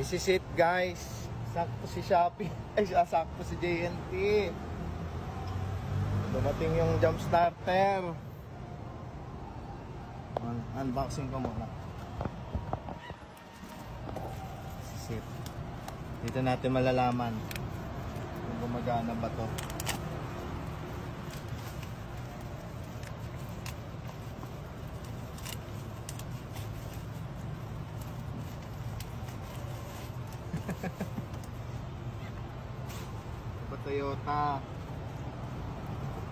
Isisit guys. Sakto si Shopee. Ay, sakto si JNT. Dumating yung jump starter. Unboxing ko muna. Isisit. Dito natin malalaman kung gumagana ba to. Toyota.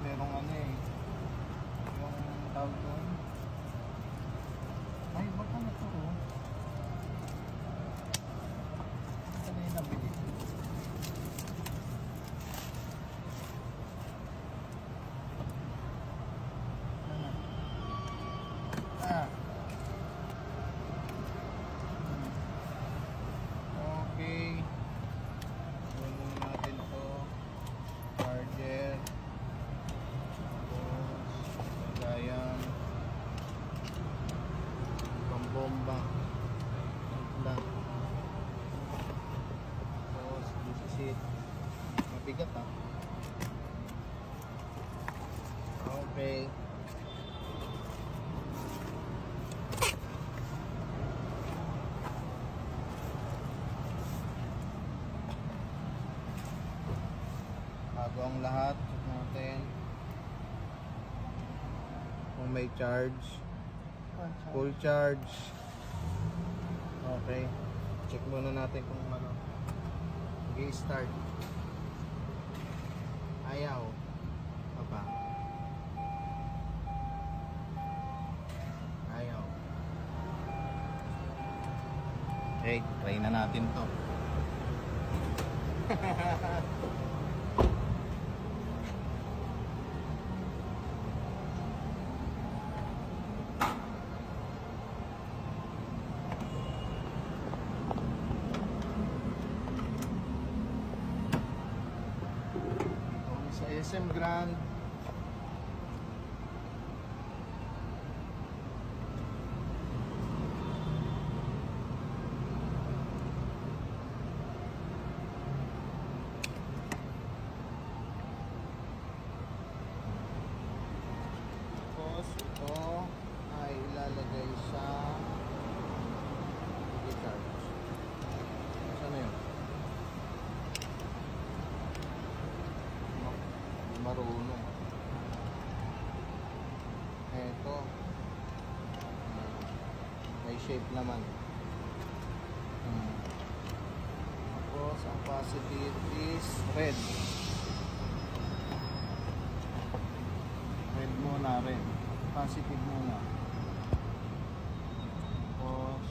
Merong ano eh. Yung tawag doon. Ay, baka na to oh. Saan na yung nabili? Okay. Gawin natin to. Charger. Tapos lagayan. Pambomba. Tapos seat. Mabigat ah. Okay. Bago ang lahat, check natin kung may charge. Full charge. Okay. Check muna natin kung ano. Start. Ayaw. Papa. Ayaw. Okay, try na natin to. SM Grand. Tapos ito ay ilalagay sa charge. Saan na yun? Marunong. Eto. May shape naman. Tapos ang positive is red. Red muna, red. Positive muna. Tapos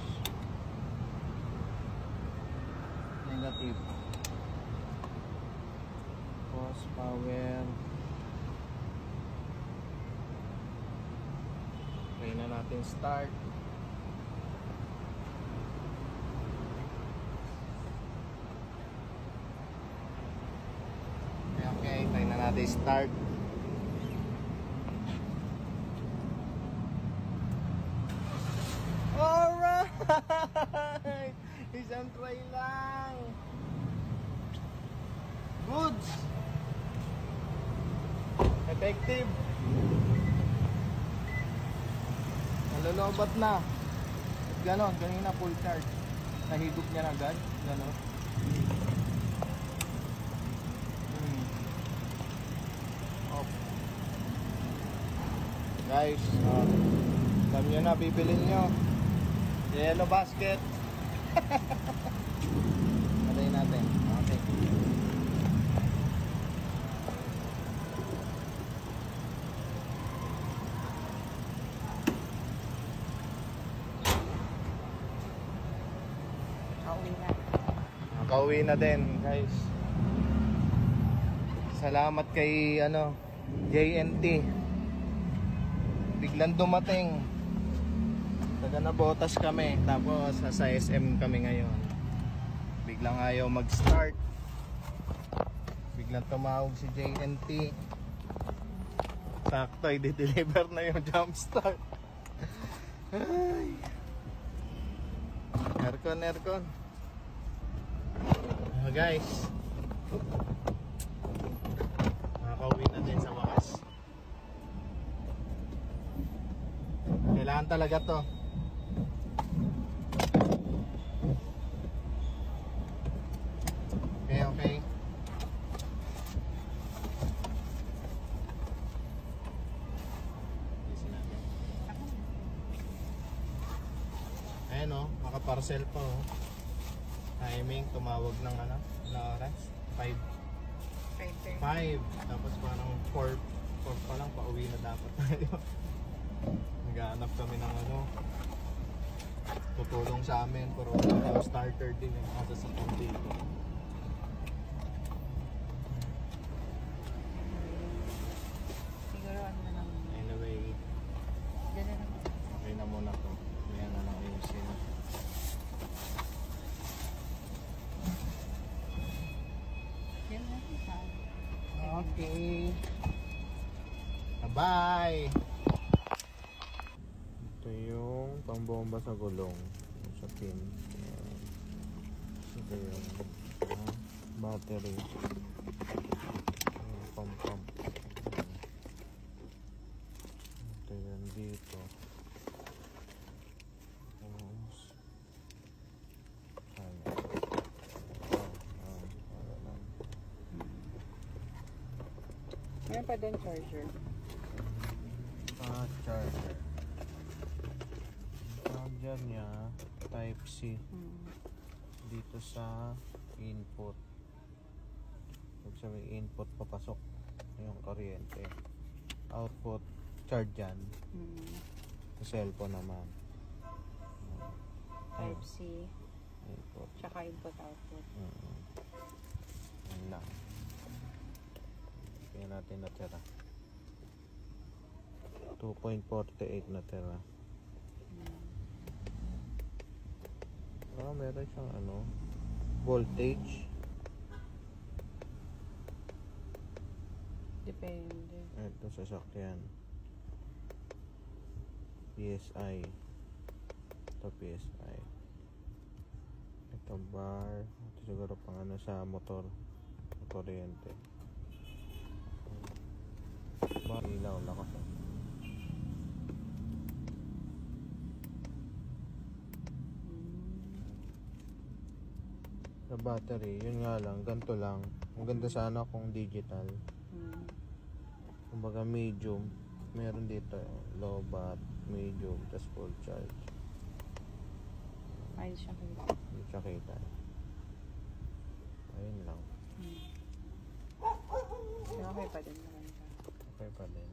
negative. Tapos power. Try na natin start. Okay, try na natin start. Alright! Isang try lang. Goods! Effective. Nalolobat na. Ganon, kanina full charge. Nahigop niya na agad. Ganon. Off. Guys, alam nyo na, bibilin nyo. Yellow basket. Patay natin. Okay. Nakauwi na din guys. Salamat kay JNT. Biglang dumating. Taga Nabotas kami. Tapos sa SM kami ngayon. Biglang ayaw mag-start. Biglang tumawag si JNT. Sakto, i-deliver na yung jump start. Ay. Aircon. Guys, nakakauwi na din sa wakas. Kailangan talaga to. Okay, okay. Ayan o, makaparcel pa o. Timing, tumawag ng ano, na oras? 5. 5. Tapos parang 4 pa lang, pauwi na dapat tayo. Naghahanap kami ng ano, tutulong sa amin, pero yung starter din yung mga sasakyan dito. Siguro ano na lang. Anyway, Diyan na lang. okay na muna to. May ano lang ayusin. Diyan na lang sa Okay. Bye! Ito yung pambomba sa gulong. Sa pin. Ito yung battery. Pump. Ito yung dito. Tapos, ano? Wala lang. Meron pa doon charger. Charger. Charger niya type C dito sa input. Ibig sabihin input papasok yung kuryente. Output charge yan. Sa cellphone naman. Type C. Input. Tsaka input output. Yan lang. Kaya natin natira. 2.48 natira. Meron siyang ano, voltage. Depende. Ito sa sakyan. PSI. Ito PSI. Ito bar. Ito siguro pang ano sa motor. Kuryente. Bar ilaw lakas. Sa battery, yun nga lang, ganito lang. Ang ganda sana kung digital. Kumbaga medium. Meron dito low bat, medium, tas full charge. Ayun siya kita. Hindi siya kita. Ayun lang. Pero okay pa din naman siya. Okay pa din.